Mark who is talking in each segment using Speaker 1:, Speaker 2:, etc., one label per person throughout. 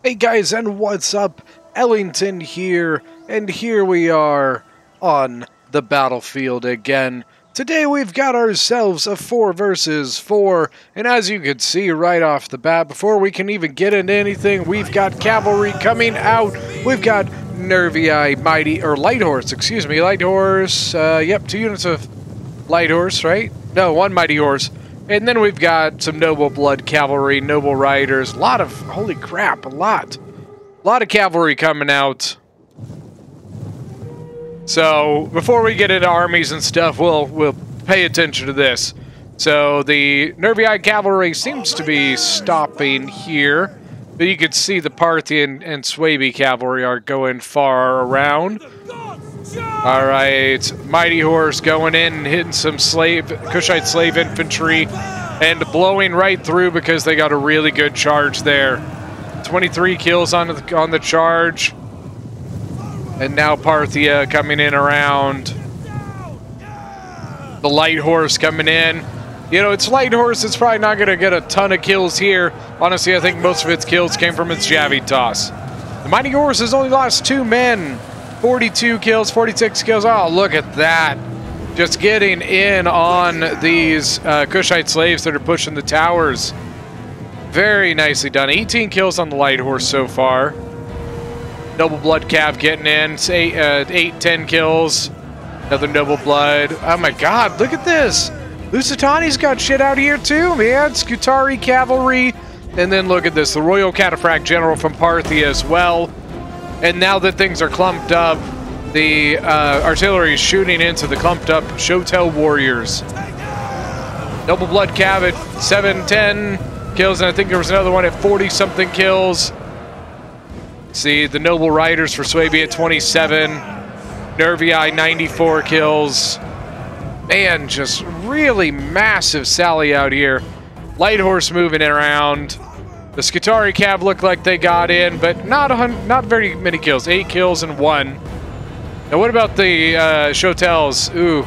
Speaker 1: Hey guys, and what's up? Ellington here, and here we are on the battlefield again. Today we've got ourselves a 4 versus 4, and as you can see right off the bat, before we can even get into anything, we've got cavalry coming out. We've got Nervii Light Horse, Light Horse, yep, 2 units of Light Horse, right? No, 1 Mighty Horse. And then we've got some Noble Blood Cavalry, Noble Riders, a lot of, holy crap, a lot of cavalry coming out. So, before we get into armies and stuff, we'll pay attention to this. So, the Nervii Cavalry seems to be stopping here, but you can see the Parthian and Swaby Cavalry are going far around. Alright, Mighty Horse going in and hitting some Kushite slave infantry and blowing right through because they got a really good charge there. 23 kills on the charge. And now Parthia coming in around. The Light Horse coming in. You know, it's Light Horse, it's probably not going to get a ton of kills here. Honestly, I think most of its kills came from its Javitas. The Mighty Horse has only lost 2 men. 42 kills, 46 kills. Oh, look at that. Just getting in on these Kushite slaves that are pushing the towers. Very nicely done. 18 kills on the Light Horse so far. Noble Blood Cav getting in. 10 kills. Another Noble Blood. Oh my god, look at this. Lusitaни's got shit out here too, man. Scutari Cavalry. And then look at this. The Royal Cataphract General from Parthia as well. And now that things are clumped up, the artillery is shooting into the clumped up Shotel warriors. Noble Blood Cav at 7-10 kills, and I think there was another one at 40-something kills. See, the Noble Riders for Swaby at 27. Nervii, 94 kills. Man, just really massive sally out here. Light Horse moving it around. The Scutari Cav look like they got in, but not very many kills. 8 kills and 1. Now, what about the Shotels? Ooh,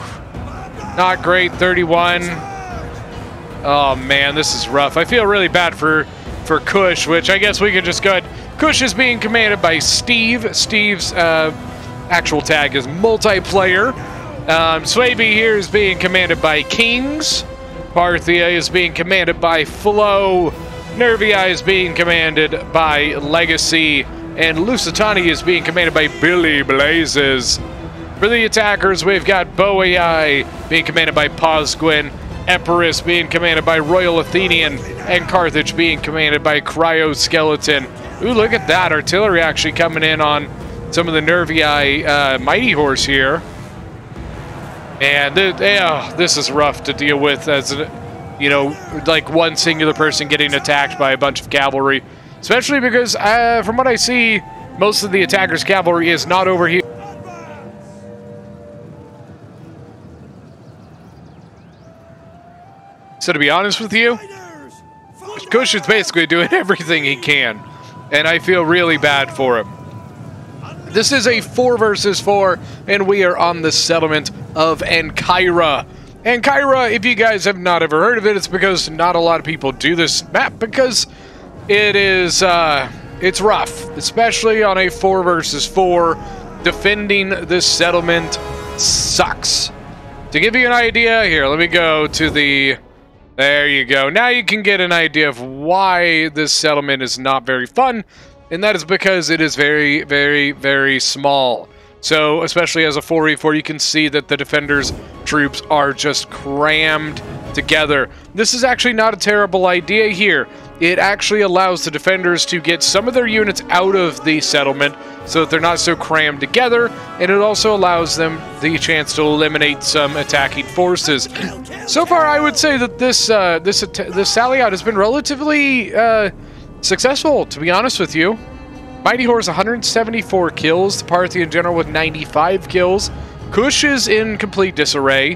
Speaker 1: not great. 31. Oh man, this is rough. I feel really bad for Kush, which I guess we could just go ahead. Kush is being commanded by Steve. Steve's actual tag is multiplayer. Swaby here is being commanded by Kings. Parthia is being commanded by Flo. Nervii is being commanded by Legacy, and Lusitani is being commanded by Billy Blazes. For the attackers, we've got Boei being commanded by Posgwin, Epirus being commanded by Royal Athenian, and Carthage being commanded by Cryoskeleton. Ooh, look at that. Artillery actually coming in on some of the Nervii Mighty Horse here. And this is rough to deal with as you know, like one singular person getting attacked by a bunch of cavalry. Especially because, from what I see, most of the attackers' cavalry is not over here. So to be honest with you, Kush is basically doing everything he can. And I feel really bad for him. This is a 4 versus 4, and we are on the settlement of Ankyra. Ankyra, if you guys have not ever heard of it, it's because not a lot of people do this map because it is, it's rough, especially on a 4 versus 4. Defending this settlement sucks. To give you an idea, here, let me go to the, there you go. Now you can get an idea of why this settlement is not very fun, and that is because it is very, very, very small. So, especially as a 4v4, you can see that the defenders' troops are just crammed together. This is actually not a terrible idea here. It actually allows the defenders to get some of their units out of the settlement so that they're not so crammed together, and it also allows them the chance to eliminate some attacking forces. So far, I would say that this sally out has been relatively successful, to be honest with you. Mighty Horse, 174 kills. The Parthian General with 95 kills. Kush is in complete disarray.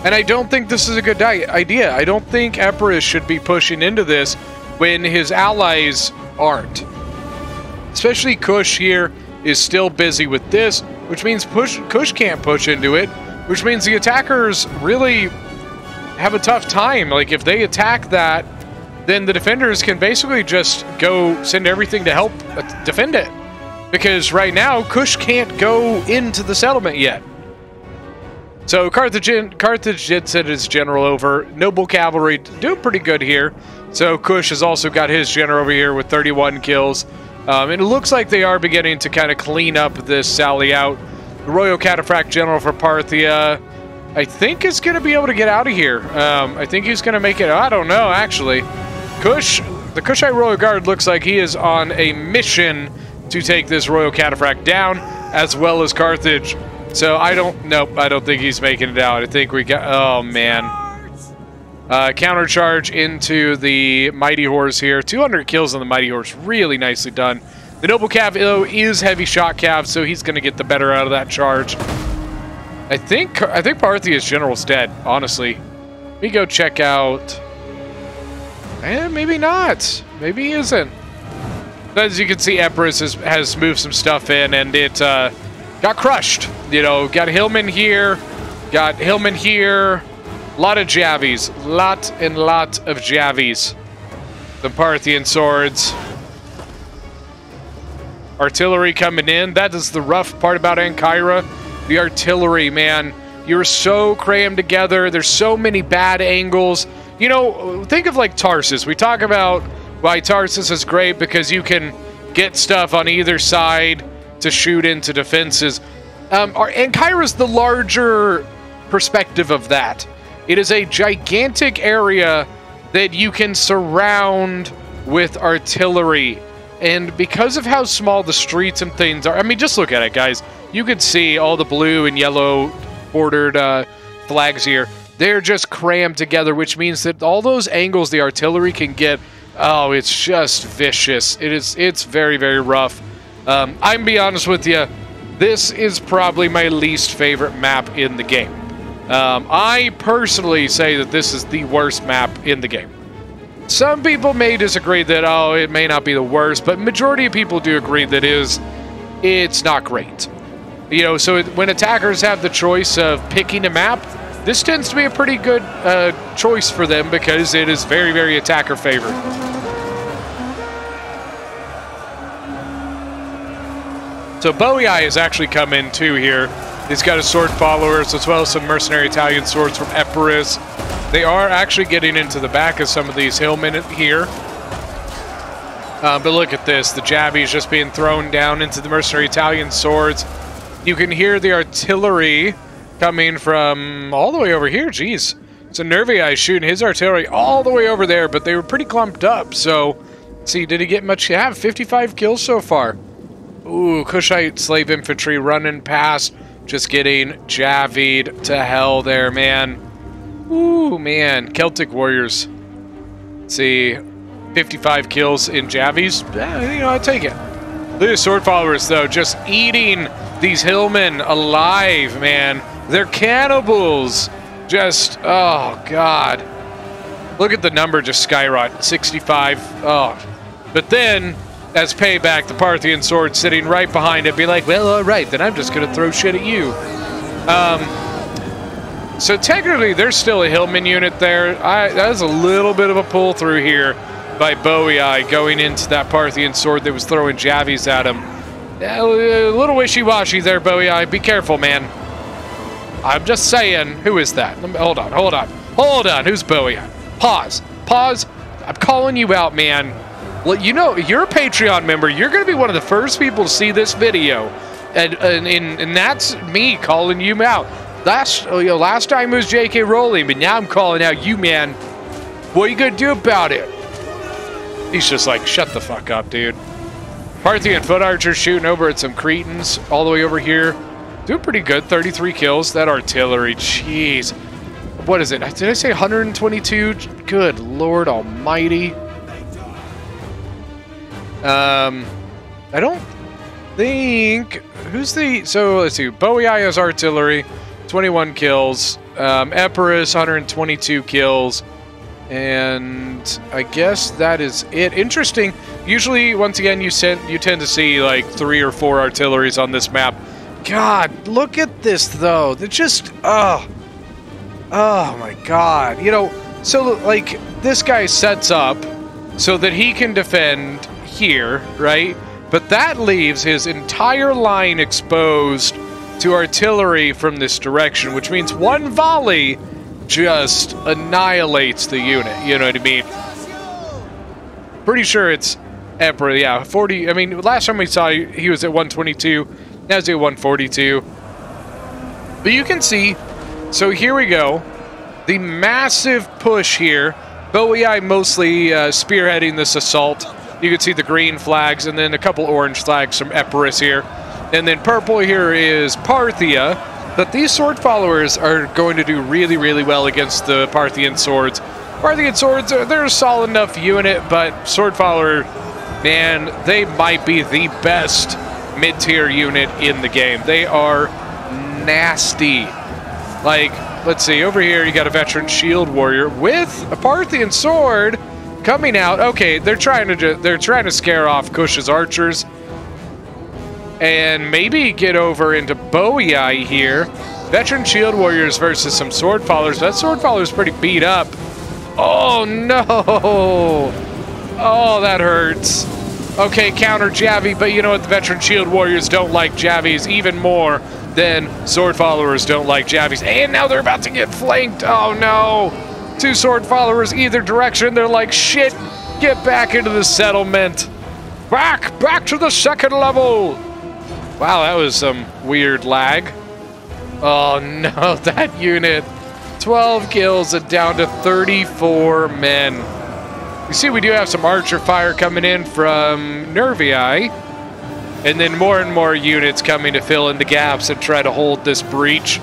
Speaker 1: And I don't think this is a good idea. I don't think Epirus should be pushing into this when his allies aren't. Especially Kush here is still busy with this, which means Kush can't push into it, which means the attackers really have a tough time. Like, if they attack that, then the defenders can basically just go send everything to help defend it. Because right now, Kush can't go into the settlement yet. So Carthage did send his general over. Noble cavalry doing pretty good here. So Kush has also got his general over here with 31 kills. And it looks like they are beginning to kind of clean up this sally out. The Royal Cataphract general for Parthia, I think, is going to be able to get out of here. I think he's going to make it. I don't know, actually. The Kushite Royal Guard looks like he is on a mission to take this Royal Cataphract down, as well as Carthage. So I don't think he's making it out. I think we got, oh man. Countercharge into the Mighty Horse here. 200 kills on the Mighty Horse, really nicely done. The Noble Cav, though, is heavy shot cav, so he's going to get the better out of that charge. I think Parthia's general's dead, honestly. Let me go check out. Maybe not. Maybe he isn't. As you can see, Empress has moved some stuff in, and it got crushed. You know, got Hillman here, got Hillman here. A lot of Javies. Lot of Javies. The Parthian swords. Artillery coming in. That is the rough part about Ankara. The artillery, man. You're so crammed together. There's so many bad angles. You know, think of like Tarsus. We talk about why Tarsus is great because you can get stuff on either side to shoot into defenses. Ankara's the larger perspective of that. It is a gigantic area that you can surround with artillery. And because of how small the streets and things are, I mean, just look at it, guys. You can see all the blue and yellow bordered flags here. They're just crammed together, which means that all those angles the artillery can get, oh, it's just vicious. It's very, very rough. I'm gonna be honest with you, this is probably my least favorite map in the game. I personally say that this is the worst map in the game. Some people may disagree that, oh, it may not be the worst, but majority of people do agree that it's not great. You know, so when attackers have the choice of picking a map, this tends to be a pretty good choice for them because it is very, very attacker favored. So Boei has actually come in too here. He's got his sword followers as well as some mercenary Italian swords from Epirus. They are actually getting into the back of some of these hillmen here. But look at this. The Javies just being thrown down into the mercenary Italian swords. You can hear the artillery coming from all the way over here. Jeez. So Nervii shooting his artillery all the way over there, but they were pretty clumped up. So, let's see, did he get much? Yeah, 55 kills so far. Ooh, Kushite slave infantry running past. Just getting javied to hell there, man. Ooh, man. Celtic warriors. Let's see. 55 kills in Javies. You know, I'll take it. Look at the sword followers, though. Just eating these hillmen alive, man. They're cannibals. Just, oh, God. Look at the number just skyrocket. 65. Oh. But then, as payback, the Parthian sword sitting right behind it, be like, well, all right, then I'm just going to throw shit at you. So technically, there's still a hillman unit there. That was a little bit of a pull through here by Boei going into that Parthian sword that was throwing javies at him. A little wishy-washy there, Boei. Be careful, man. I'm just saying. Who is that? Hold on. Who's Boei? Pause. I'm calling you out, man. Well, you know, you're a Patreon member. You're going to be one of the first people to see this video. And that's me calling you out. Last time it was J.K. Rowling, but now I'm calling out you, man. What are you going to do about it? He's just like, shut the fuck up, dude. Parthian foot archers shooting over at some Cretans all the way over here. Doing pretty good, 33 kills. That artillery, jeez. What is it? Did I say 122? Good Lord almighty. I don't think... Who's the... So, let's see. Boei has artillery. 21 kills. Epirus, 122 kills. And I guess that is it. Interesting. Usually, once again, you tend to see like 3 or 4 artilleries on this map. God, look at this, though. They're just... Oh my God. You know, so, like, this guy sets up so that he can defend here, right? But that leaves his entire line exposed to artillery from this direction, which means one volley just annihilates the unit, you know what I mean? Pretty sure it's Emperor, yeah, 40, I mean, last time we saw he was at 122, now he's at 142. But you can see, so here we go, the massive push here, Boei mostly spearheading this assault. You can see the green flags and then a couple orange flags from Epirus here. And then purple here is Parthia. But these sword followers are going to do really, really well against the Parthian swords. Parthian swords, they're a solid enough unit, but sword follower, man, they might be the best mid-tier unit in the game. They are nasty. Like, let's see, over here you got a veteran shield warrior with a Parthian sword coming out. Okay, they're trying to scare off Kush's archers. And maybe get over into Boei here. Veteran shield warriors versus some sword followers. That sword follower is pretty beat up. Oh no! Oh, that hurts. Okay, counter Javi, but you know what? The veteran shield warriors don't like Javis even more than sword followers don't like Javis. And now they're about to get flanked. Oh no! Two sword followers either direction. They're like, shit, get back into the settlement. Back to the second level. Wow, that was some weird lag. Oh no, that unit. 12 kills and down to 34 men. You see, we do have some archer fire coming in from Nervii. And then more and more units coming to fill in the gaps and try to hold this breach.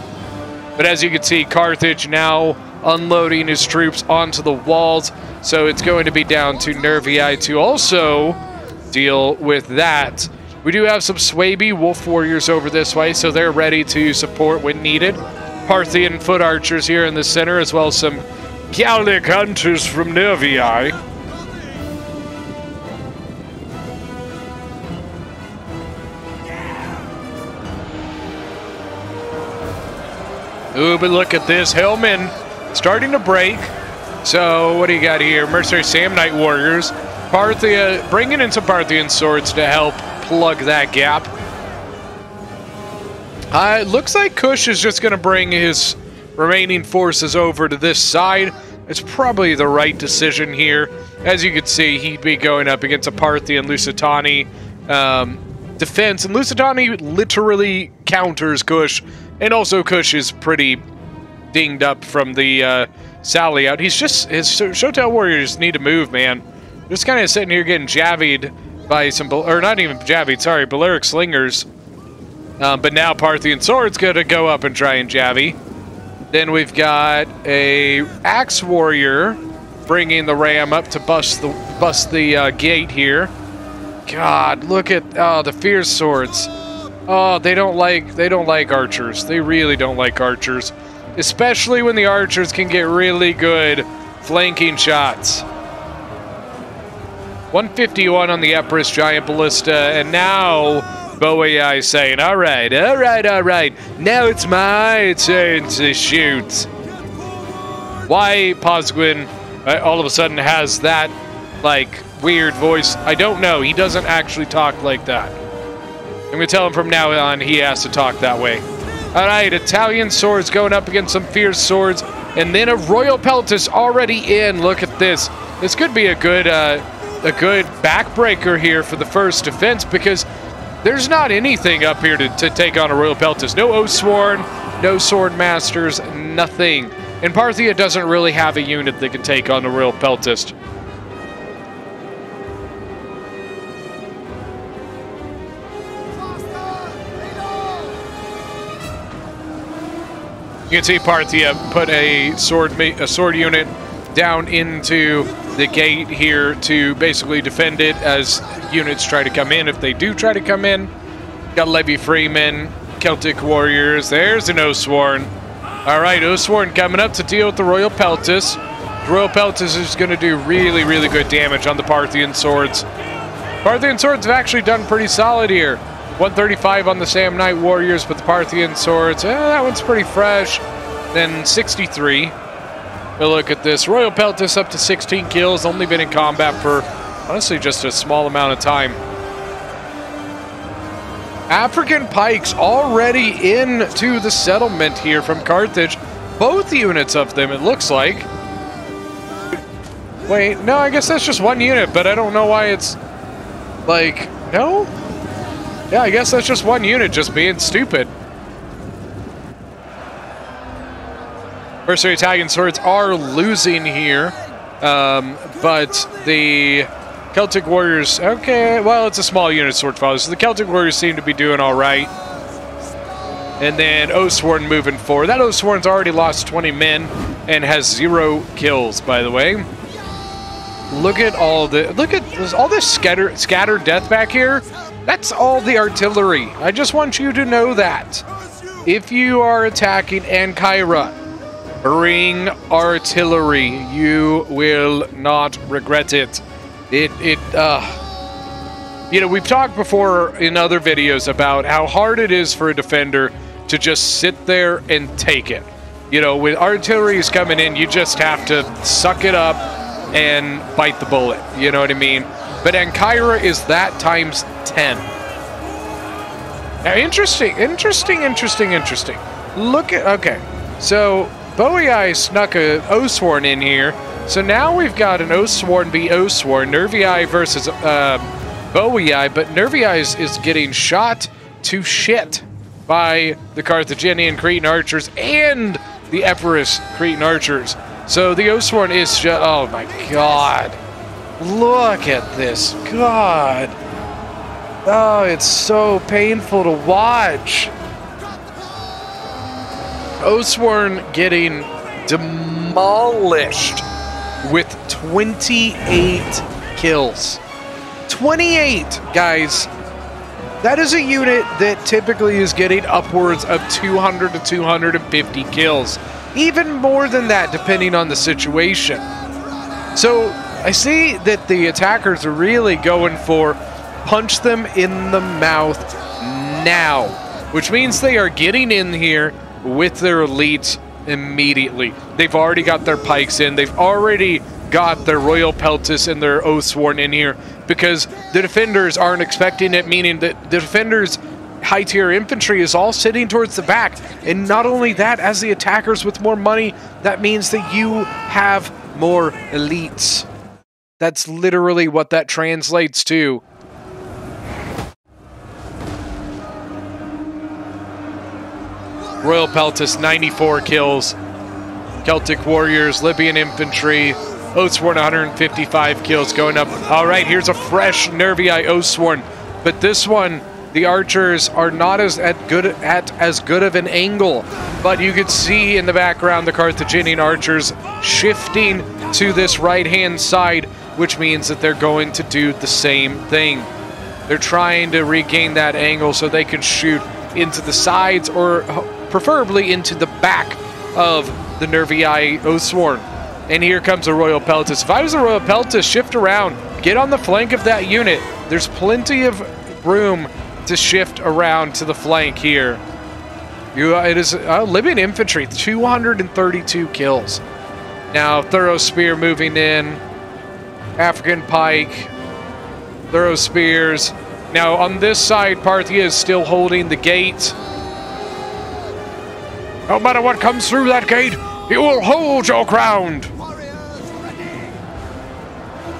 Speaker 1: But as you can see, Carthage now unloading his troops onto the walls. So it's going to be down to Nervii to also deal with that. We do have some Swaby Wolf Warriors over this way, so they're ready to support when needed. Parthian foot archers here in the center, as well as some Gallic hunters from Nervii. Ooh, but look at this. Hillman starting to break. So what do you got here? Mercenary Samnite Warriors. Parthia, bringing in some Parthian swords to help plug that gap. It looks like Kush is just going to bring his remaining forces over to this side. It's probably the right decision here. As you can see, he'd be going up against a Parthian Lusitani defense. And Lusitani literally counters Kush. And also Kush is pretty dinged up from the sally out. His Shotel warriors need to move, man. Just kind of sitting here getting javied by some, or not even javied, sorry, Balearic slingers. But now Parthian sword's gonna go up and try and javy. Then we've got a axe warrior bringing the ram up to bust the gate here. God, look at the fierce swords. Oh, they don't like archers. They really don't like archers, especially when the archers can get really good flanking shots. 151 on the Epirus Giant Ballista, and now Boei saying, all right, now it's my turn to shoot. Why Posgwin all of a sudden has that, like, weird voice, I don't know. He doesn't actually talk like that. I'm going to tell him from now on he has to talk that way. All right, Italian swords going up against some fierce swords, and then a Royal Peltis already in. Look at this. This could be a good backbreaker here for the first defense, because there's not anything up here to take on a Royal Peltis. No Oathsworn, no Sword Masters, nothing. And Parthia doesn't really have a unit that can take on a Royal Peltis. You can see Parthia put a sword unit down into the gate here to basically defend it as units try to come in. If they do try to come in, got Levy Freeman, Celtic Warriors. There's an Oathsworn. All right, Oathsworn coming up to deal with the Royal Peltis. The Royal Peltis is going to do really, really good damage on the Parthian swords. Parthian swords have actually done pretty solid here. 135 on the Samnite Warriors, but the Parthian swords, that one's pretty fresh. Then 63. But look at this. Royal Peltis up to 16 kills, only been in combat for, honestly, just a small amount of time. African pikes already into the settlement here from Carthage. Both units of them, it looks like. Wait, no, I guess that's just one unit, but I don't know why it's like, no? Yeah, I guess that's just one unit just being stupid. Mercenary Italian swords are losing here, but the Celtic Warriors, okay, well, it's a small unit sword followers, so the Celtic Warriors seem to be doing all right. And then Oathsworn moving forward. That Oathsworn's already lost 20 men and has 0 kills, by the way. Look at all this scattered death back here. That's all the artillery. I just want you to know that. If you are attacking Ankara, bring artillery. You will not regret it. You know, we've talked before in other videos about how hard it is for a defender to just sit there and take it. You know, when artillery is coming in, you just have to suck it up and bite the bullet. You know what I mean? But Ankara is that times 10. Now, interesting. Look at, okay, so Boii snuck a Oathsworn in here. So now we've got an Oathsworn v Oathsworn, Nervii versus Boii, but Nervii is getting shot to shit by the Carthaginian Cretan archers and the Epirus Cretan archers. So the Oathsworn is just, oh my god. Look at this, god. Oh, it's so painful to watch. Oathsworn getting demolished with 28 kills. 28, guys. That is a unit that typically is getting upwards of 200 to 250 kills. Even more than that, depending on the situation. So, I see that the attackers are really going for punch them in the mouth now. Which means they are getting in here with their elites immediately. They've already got their pikes in. They've already got their Royal Peltis and their Oathsworn in here because the defenders aren't expecting it, meaning that the defenders' high-tier infantry is all sitting towards the back. And not only that, as the attackers with more money, that means that you have more elites. That's literally what that translates to. Royal Peltis, 94 kills. Celtic Warriors, Libyan Infantry, Oathsworn, 155 kills going up. All right, here's a fresh Nervii Oathsworn. But this one, the archers are not as good of an angle. But you could see in the background the Carthaginian archers shifting to this right-hand side, which means that they're going to do the same thing. They're trying to regain that angle so they can shoot into the sides or preferably into the back of the Nervii Oathsworn. And here comes a Royal Peltis. If I was a Royal Peltis, shift around, get on the flank of that unit. There's plenty of room to shift around to the flank here. It is Libyan Infantry, 232 kills. Now, Thorough Spear moving in. African Pike. Thorough Spears. Now, on this side, Parthia is still holding the gate. No matter what comes through that gate, you will hold your ground.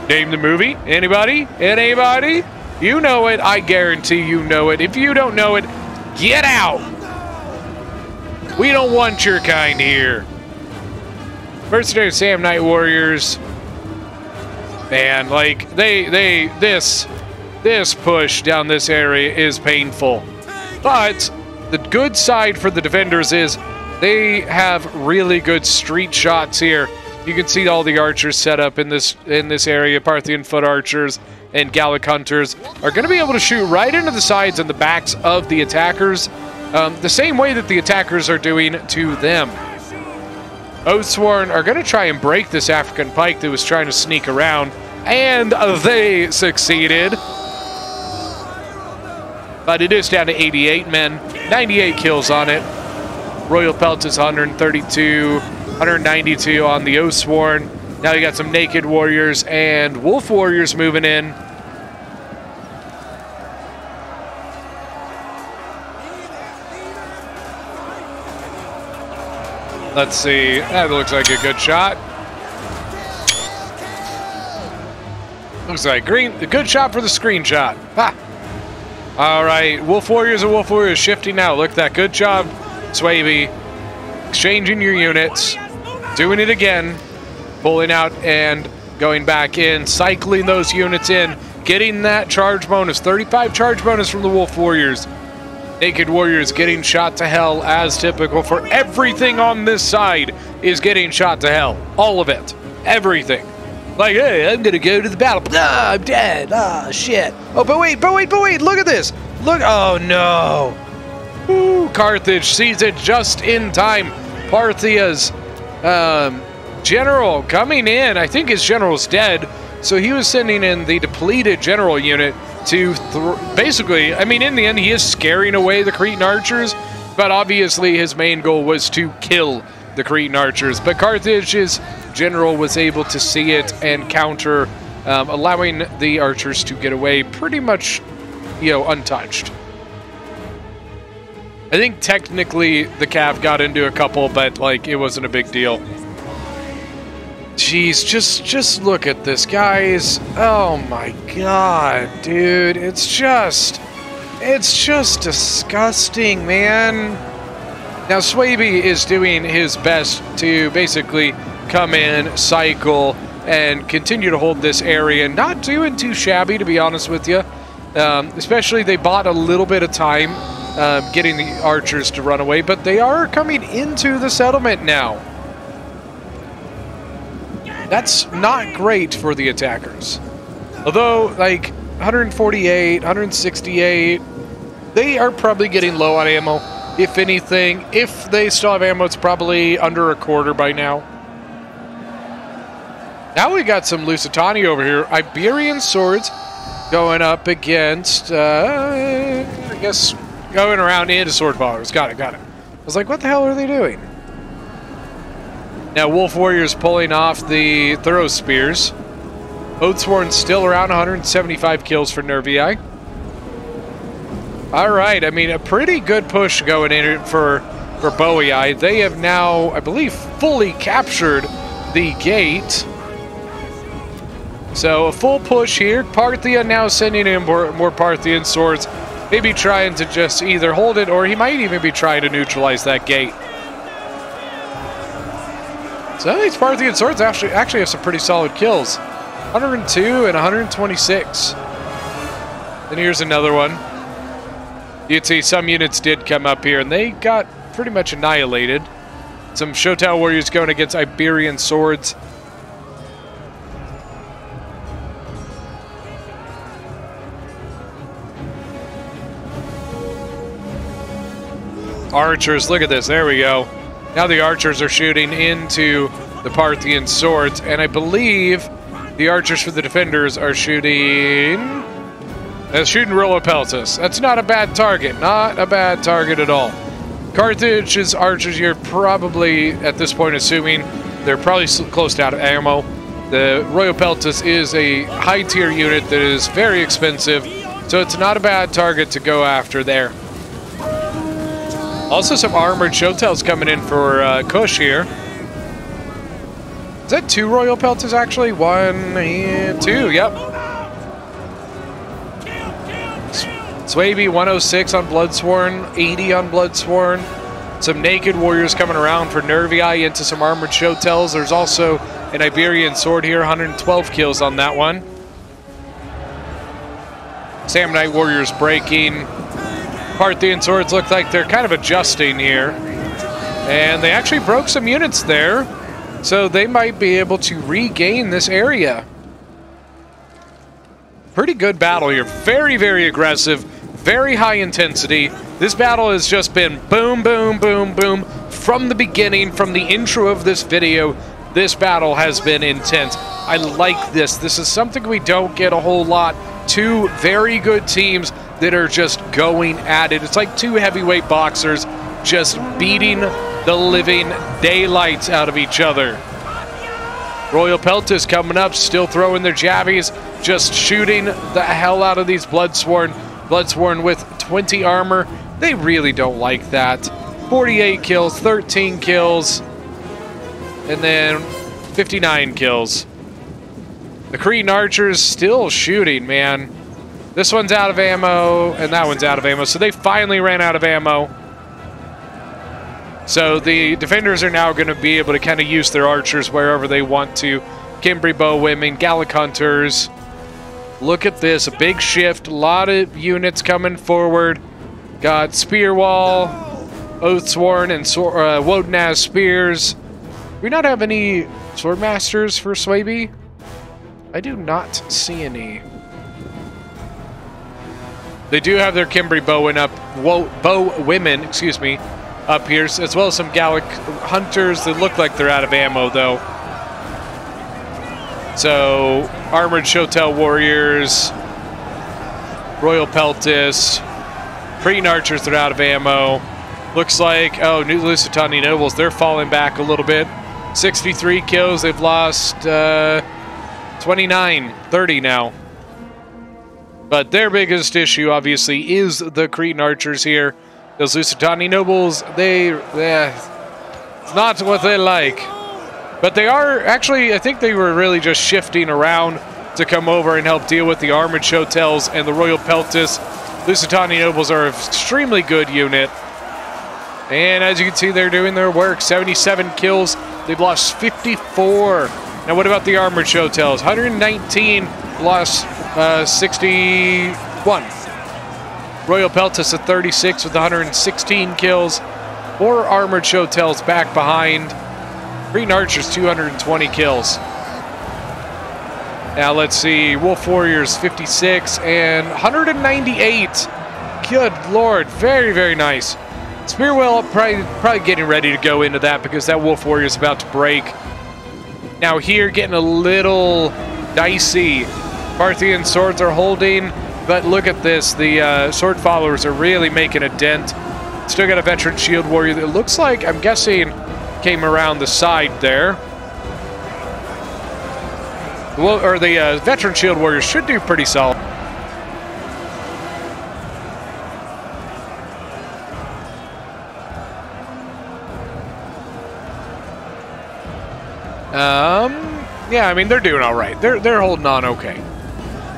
Speaker 1: Name the movie? Anybody? Anybody? You know it. I guarantee you know it. If you don't know it, get out. We don't want your kind here. Mercenary Sam Knight Warriors. Man, like, this push down this area is painful. But the good side for the defenders is they have really good street shots here. You can see all the archers set up in this area. Parthian foot archers and Gallic hunters are going to be able to shoot right into the sides and the backs of the attackers, the same way that the attackers are doing to them. Oathsworn are going to try and break this African pike that was trying to sneak around, and they succeeded. But it is down to 88 men, 98 kills on it. Royal Peltis 132, 192 on the Oathsworn. Now you got some Naked Warriors and Wolf Warriors moving in. Let's see. That looks like a good shot. Looks like green. A good shot for the screenshot. Ha! All right. Wolf Warriors and Wolf Warriors shifting now. Look at that. Good job, Swaby. Exchanging your units. Doing it again. Pulling out and going back in. Cycling those units in. Getting that charge bonus. 35 charge bonus from the Wolf Warriors. Naked Warriors getting shot to hell as typical for everything on this side is getting shot to hell. All of it. Everything. Like, hey, I'm gonna go to the battle. Ah, I'm dead. Ah, shit. Oh, but wait. Look at this. Look. Oh, no. Ooh, Carthage sees it just in time. Parthia's general coming in. I think his general's dead. So he was sending in the depleted general unit to basically, I mean, in the end, he is scaring away the Cretan archers, but obviously his main goal was to kill the Cretan archers. But Carthage's general was able to see it and counter, allowing the archers to get away pretty much, untouched. I think technically the Cav got into a couple, but like it wasn't a big deal. Jeez, just look at this, guys. Oh my god, dude. It's just disgusting, man. Now, Swaby is doing his best to basically come in, cycle, and continue to hold this area. Not doing too shabby, to be honest with you. Especially, they bought a little bit of time getting the archers to run away, but they are coming into the settlement now. That's not great for the attackers. Although, like, 148, 168, they are probably getting low on ammo. If anything, if they still have ammo, it's probably under a quarter by now. Now we got some Lusitani over here. Iberian swords going up against, I guess, going around into sword followers. Got it. I was like, what the hell are they doing? Now, Wolf Warriors pulling off the Throw Spears. Oathsworn still around 175 kills for Nervii. All right, I mean, a pretty good push going in for Boii. They have now, I believe, fully captured the gate. So, a full push here. Parthia now sending in more Parthian swords. Maybe trying to just either hold it, or he might even be trying to neutralize that gate. So these Parthian swords actually have some pretty solid kills. 102 and 126. Then here's another one. You'd see some units did come up here, and they got pretty much annihilated. Some Shotel warriors going against Iberian swords. Archers, look at this. There we go. Now the archers are shooting into the Parthian swords, and I believe the archers for the defenders are shooting... They're shooting Rollo Peltis. That's not a bad target. Not a bad target at all. Carthage's archers, you're probably, at this point, assuming they're probably close to out of ammo. The Royal Peltis is a high-tier unit that is very expensive, so it's not a bad target to go after there. Also, some armored Shotels coming in for Kush here. Is that 2 Royal Peltas, actually? 1 and 2, yep. Swaby, 106 on Bloodsworn, 80 on Bloodsworn. Some Naked Warriors coming around for Nervii into some armored Shotels. There's also an Iberian sword here, 112 kills on that one. Samnite Warriors breaking. Parthian swords look like they're kind of adjusting here. And they actually broke some units there, so they might be able to regain this area. Pretty good battle here. Very, very aggressive. Very high intensity. This battle has just been boom, boom, boom, boom. From the beginning, from the intro of this video, this battle has been intense. I like this. This is something we don't get a whole lot. 2 very good teams that are just going at it. It's like 2 heavyweight boxers just beating the living daylights out of each other. Royal Peltis coming up, still throwing their javies, just shooting the hell out of these Bloodsworn. Bloodsworn with 20 armor. They really don't like that. 48 kills, 13 kills, and then 59 kills. The Cretan Archers still shooting, man. This one's out of ammo, and that one's out of ammo, so they finally ran out of ammo. So the defenders are now going to be able to kind of use their archers wherever they want to. Kimbri bowwomen, Gallic hunters. Look at this, a big shift, a lot of units coming forward. Got Spearwall, Oathsworn, and Wodenaz spears. Do we not have any Swordmasters for Swaby? I do not see any. They do have their Kimbri bowwomen, excuse me, up here, as well as some Gallic hunters that look like they're out of ammo, though. So, Armored Shotel Warriors, Royal Peltis, Cretan Archers that are out of ammo. Looks like, oh, New Lusitani Nobles, they're falling back a little bit. 63 kills, they've lost 29, 30 now. But their biggest issue, obviously, is the Cretan Archers here. Those Lusitani Nobles, it's not what they like. But they are, actually, I think they were really just shifting around to come over and help deal with the Armored Shotels and the Royal Peltis. Lusitani Nobles are an extremely good unit. And as you can see, they're doing their work. 77 kills. They've lost 54. Now, what about the Armored Shotels? 119, lost 61. Royal Peltis at 36 with 116 kills. 4 Armored Shotels back behind. Cretan Archers, 220 kills. Now, let's see. Wolf Warriors, 56 and 198. Good Lord. Very, very nice. Spearwell probably getting ready to go into that because that Wolf Warrior is about to break. Now here, getting a little dicey. Parthian swords are holding, but look at this. The sword followers are really making a dent. Still got a veteran shield warrior that looks like, I'm guessing, came around the side there. Well, or the veteran shield warrior should do pretty solid. Yeah, I mean, they're doing all right. They're holding on okay.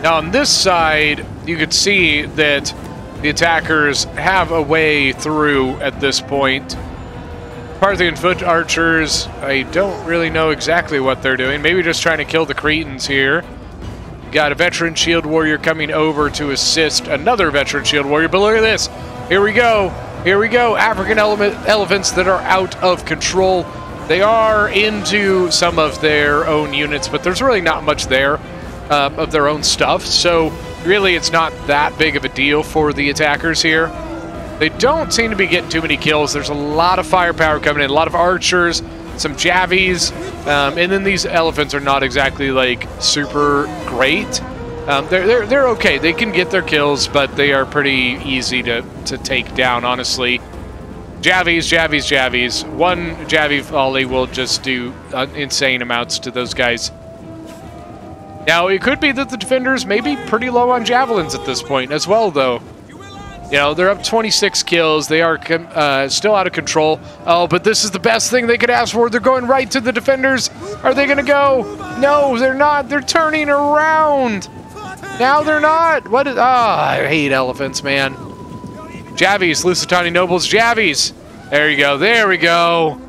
Speaker 1: Now, on this side, you could see that the attackers have a way through at this point. Parthian foot archers, I don't really know exactly what they're doing. Maybe just trying to kill the Cretans here. Got a veteran shield warrior coming over to assist another veteran shield warrior. But look at this. Here we go. Here we go. African elephants that are out of control. They are into some of their own units, but there's really not much there of their own stuff. So really, it's not that big of a deal for the attackers here. They don't seem to be getting too many kills. There's a lot of firepower coming in, a lot of archers, some javies, and then these elephants are not exactly like super great. They're okay. They can get their kills, but they are pretty easy to take down, honestly. Javies. One Javi volley will just do insane amounts to those guys. Now, it could be that the defenders may be pretty low on javelins at this point as well, though. You know, they're up 26 kills. They are still out of control. Oh, but this is the best thing they could ask for. They're going right to the defenders. Are they going to go? No, they're not. They're turning around. Now they're not. What is... I hate elephants, man. Javies, Lusitani Nobles, Javies. There you go. There we go.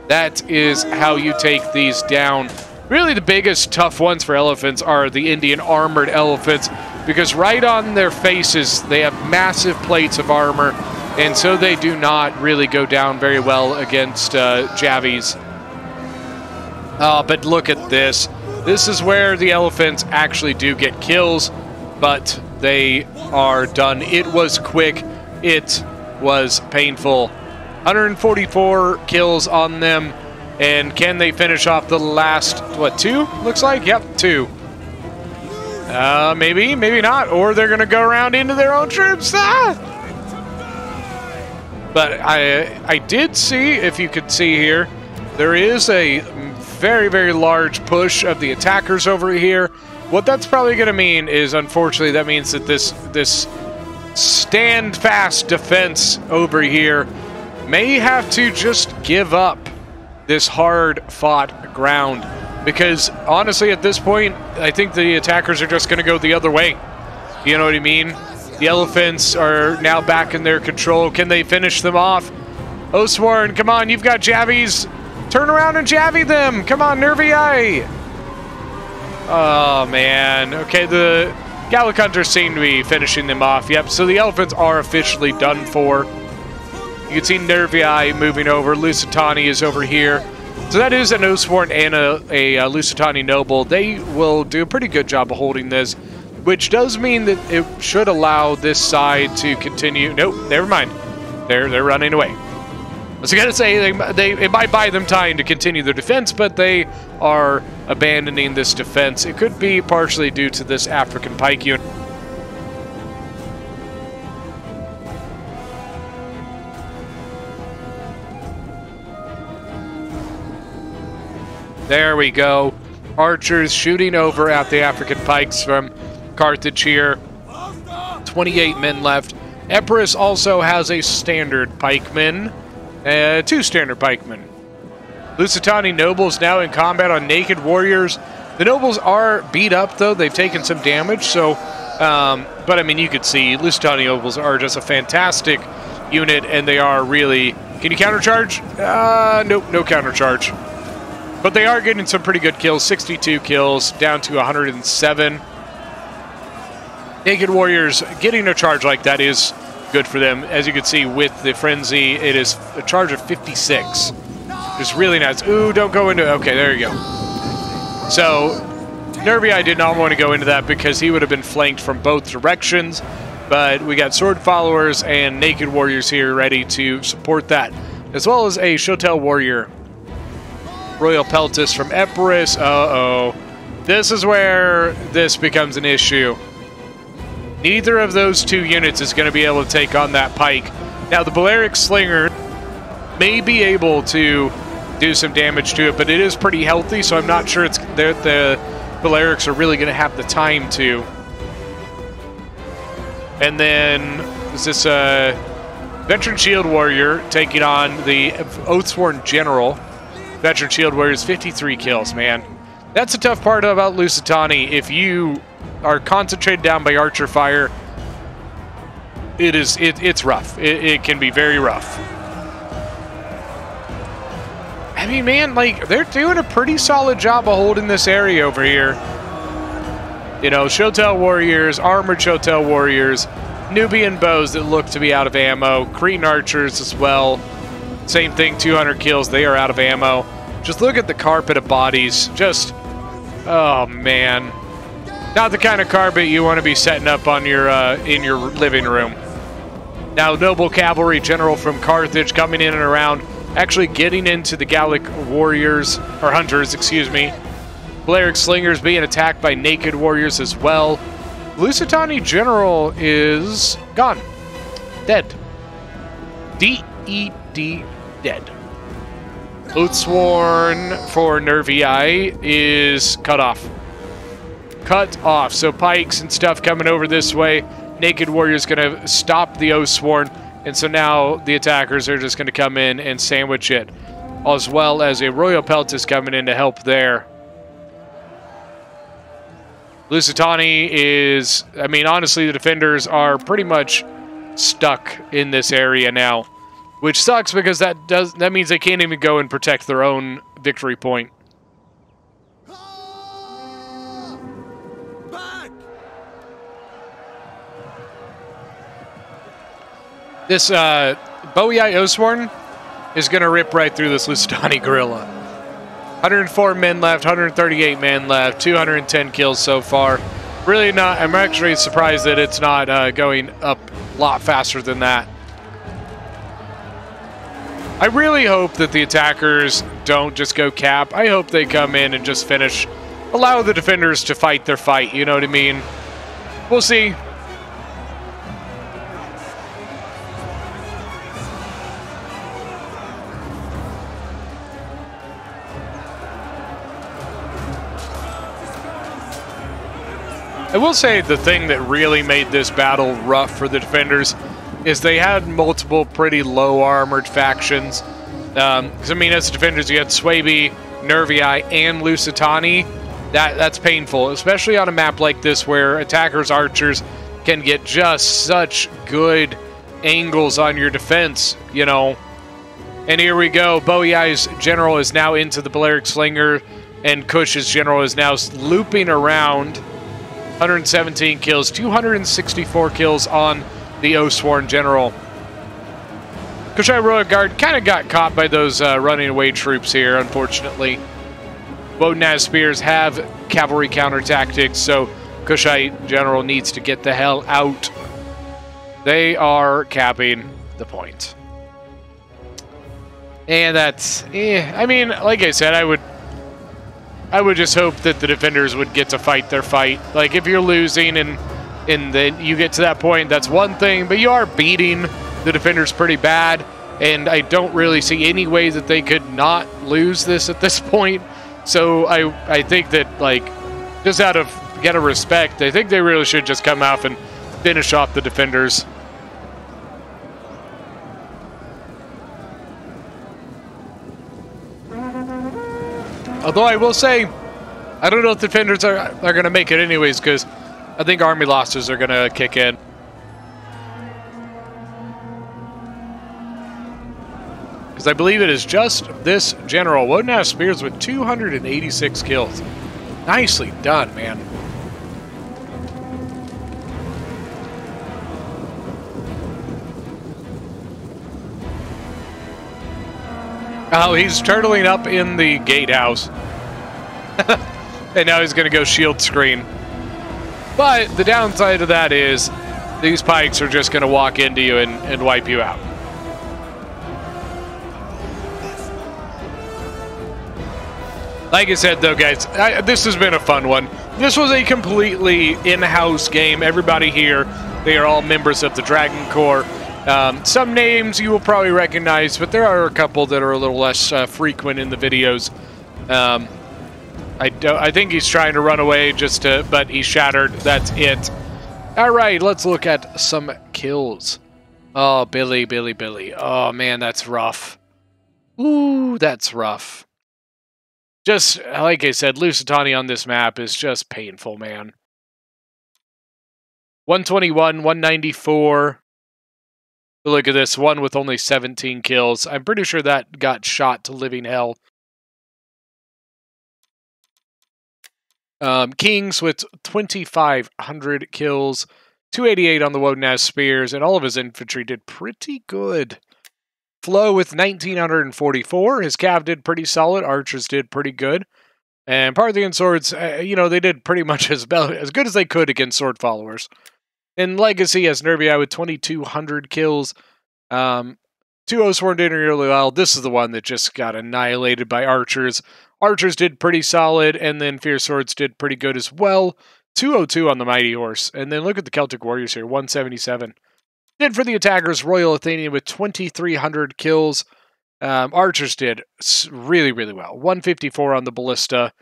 Speaker 1: That is how you take these down. Really, the biggest tough ones for elephants are the Indian armored elephants, because right on their faces, they have massive plates of armor, and so they do not really go down very well against Javies. But look at this. This is where the elephants actually do get kills, but they are done. It was quick. It was painful. 144 kills on them. And can they finish off the last, what, 2? Looks like? Yep, 2. Maybe not. Or they're going to go around into their own troops. Ah! But I did see, if you could see here, there is a very, very large push of the attackers over here. What that's probably going to mean is, unfortunately, that means that this stand-fast defense over here may have to just give up this hard-fought ground. Because, honestly, at this point, I think the attackers are just going to go the other way. You know what I mean? The elephants are now back in their control. Can they finish them off? Oathsworn, come on, you've got Javies. Turn around and Javy them. Come on, Nervy Eye. Oh, man. Okay, the Gallic Hunters seem to be finishing them off. Yep, so the elephants are officially done for. You can see Nervy Eye moving over. Lusitani is over here. So that is an Oathsworn and a Lusitani noble. They will do a pretty good job of holding this, which does mean that it should allow this side to continue. Nope, never mind. They're running away. I was going to say it might buy them time to continue their defense, but they are abandoning this defense. It could be partially due to this African pike unit. There we go. Archers shooting over at the African pikes from Carthage here. 28 men left. Epirus also has a standard pikeman. 2 standard pikemen. Lusitani nobles now in combat on naked warriors. The nobles are beat up, though. They've taken some damage, so... but, I mean, you could see Lusitani nobles are just a fantastic unit, and they are really... Can you countercharge? Nope, no countercharge. But they are getting some pretty good kills. 62 kills, down to 107. Naked warriors getting a charge like that is good for them. As you can see with the frenzy, it is a charge of 56. Just really nice. Ooh, don't go into... Okay, there you go. So, Nervy, I did not want to go into that because he would have been flanked from both directions. But we got sword followers and naked warriors here ready to support that. As well as a Shotel warrior. Royal Peltis from Epirus. Uh-oh. This is where this becomes an issue. Neither of those 2 units is going to be able to take on that pike. Now, the Balearic Slinger may be able to do some damage to it, but it is pretty healthy, so I'm not sure it's the Balearics are really going to have the time to. And then, is this a Veteran Shield Warrior taking on the Oathsworn General. Veteran Shield Warriors, 53 kills, man. That's the tough part about Lusitani. If you are concentrated down by archer fire, it's rough. It can be very rough. I mean, man, like, they're doing a pretty solid job of holding this area over here. You know, Shotel Warriors, Armored Shotel Warriors, Nubian Bows that look to be out of ammo, Cretan Archers as well. Same thing, 200 kills, they are out of ammo. Just look at the carpet of bodies. Just, oh, man. Not the kind of carpet you want to be setting up on your in your living room. Now, Noble Cavalry General from Carthage coming in and around, actually getting into the Gallic warriors, or hunters, excuse me. Balearic Slingers being attacked by naked warriors as well. Lusitani General is gone. Dead. D-E-D, dead. Oathsworn for Nervy Eye is cut off. Cut off. So pikes and stuff coming over this way. Naked Warrior's going to stop the Oathsworn. And so now the attackers are just going to come in and sandwich it. As well as a Royal Peltis coming in to help there. Lusitani is... I mean, honestly, the defenders are pretty much stuck in this area now. Which sucks because that means they can't even go and protect their own victory point. This Bowie Oathsworn is going to rip right through this Lusitani guerrilla. 104 men left, 138 men left, 210 kills so far. Really not, I'm actually surprised that it's not going up a lot faster than that. I really hope that the attackers don't just go cap. I hope they come in and just finish. Allow the defenders to fight their fight, you know what I mean? We'll see. I will say the thing that really made this battle rough for the defenders is they had multiple pretty low armored factions. Because I mean, as defenders, you had Swaby, Nervii, and Lusitani. That's painful, especially on a map like this where attackers, archers can get just such good angles on your defense, you know. And here we go. Boei's general is now into the Balearic Slinger, and Kush's general is now looping around. 117 kills, 264 kills on the Oathsworn general. Kushite Royal Guard kind of got caught by those running away troops here, unfortunately. Wodenaz Spears have cavalry counter tactics, so Kushite general needs to get the hell out. They are capping the point. And that's, I mean, like I said, I would just hope that the defenders would get to fight their fight. Like, if you're losing and then you get to that point, that's one thing, but you are beating the defenders pretty bad, and I don't really see any way that they could not lose this at this point. So I think that, like, just out of respect, I think they really should just come out and finish off the defenders. Although I will say, I don't know if the defenders are going to make it anyways, because I think army losses are going to kick in. Because I believe it is just this general, Wodenaz Spears, with 286 kills. Nicely done, man. Oh, he's turtling up in the gatehouse. And now he's going to go shield screen. But the downside of that is these pikes are just going to walk into you and wipe you out. Like I said, though, guys, this has been a fun one. This was a completely in-house game. Everybody here, they are all members of the Dragon Corps. Some names you will probably recognize, but there are a couple that are a little less frequent in the videos. I think he's trying to run away but he's shattered. That's it. All right, let's look at some kills. Oh, Billy. Oh, man, that's rough. Ooh, that's rough. Just, like I said, Lusitani on this map is just painful, man. 121, 194. Look at this, one with only 17 kills. I'm pretty sure that got shot to living hell. Kings with 2,500 kills, 288 on the Wodenaz Spears, and all of his infantry did pretty good. Flo with 1,944. His cav did pretty solid. Archers did pretty good. And Parthian swords, you know, they did pretty much as good as they could against sword followers. In Legacy, as Nervii with 2,200 kills. 2 Oathsworn did really well. This is the one that just got annihilated by archers. Archers did pretty solid, and then Fierce Swords did pretty good as well. 202 on the Mighty Horse. And then look at the Celtic Warriors here, 177. Then for the attackers, Royal Athenian with 2,300 kills. Archers did really, really well. 154 on the Ballista.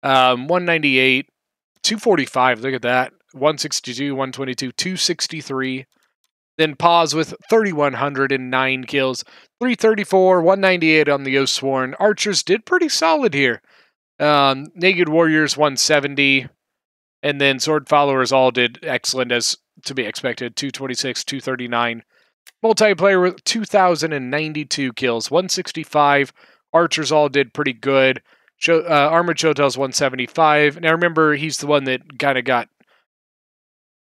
Speaker 1: 198. 245, look at that. 162, 122, 263. Then Pause with 3,109 kills. 334, 198 on the Oathsworn. Archers did pretty solid here. Naked Warriors, 170. And then Sword Followers all did excellent as to be expected. 226, 239. Multiplayer with 2,092 kills. 165. Archers all did pretty good. Armored Showtails 175. And I remember he's the one that kind of got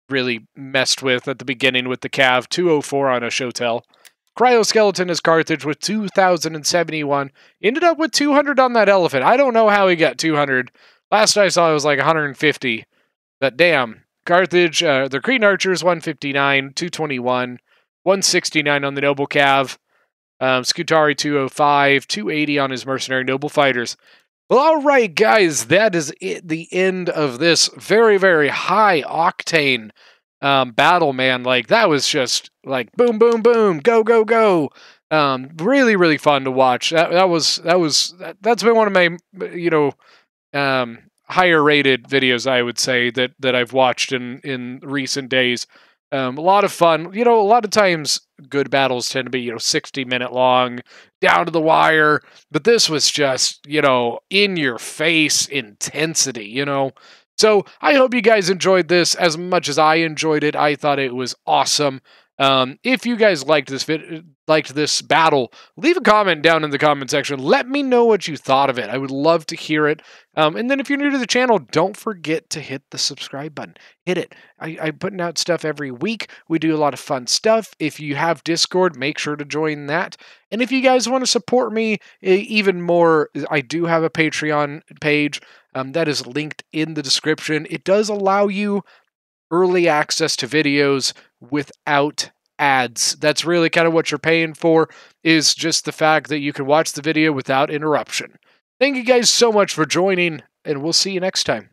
Speaker 1: really messed with at the beginning with the Cav. 204 on a Showtail. Cryoskeleton is Carthage with 2,071. Ended up with 200 on that Elephant. I don't know how he got 200. Last I saw it was like 150. But damn. Carthage, the Cretan Archers 159, 221, 169 on the Noble Cav. Scutari 205, 280 on his Mercenary Noble Fighters. Well, all right, guys, that is the end of this very, very high octane battle, man. Like, that was just like boom, boom, boom, go, go, go. Really, really fun to watch. That's been one of my, higher rated videos, I would say, that I've watched in recent days. A lot of fun. You know, a lot of times good battles tend to be, 60-minute long, down to the wire. But this was just, in your face intensity, So I hope you guys enjoyed this as much as I enjoyed it. I thought it was awesome. If you guys liked this battle, leave a comment down in the comment section. Let me know what you thought of it. I would love to hear it. And then if you're new to the channel, don't forget to hit the subscribe button. Hit it. I'm putting out stuff every week. We do a lot of fun stuff. If you have Discord, make sure to join that. And if you guys want to support me even more, I do have a Patreon page that is linked in the description. It does allow you early access to videos without ads. That's really kind of what you're paying for, is just the fact that you can watch the video without interruption. Thank you guys so much for joining, and we'll see you next time.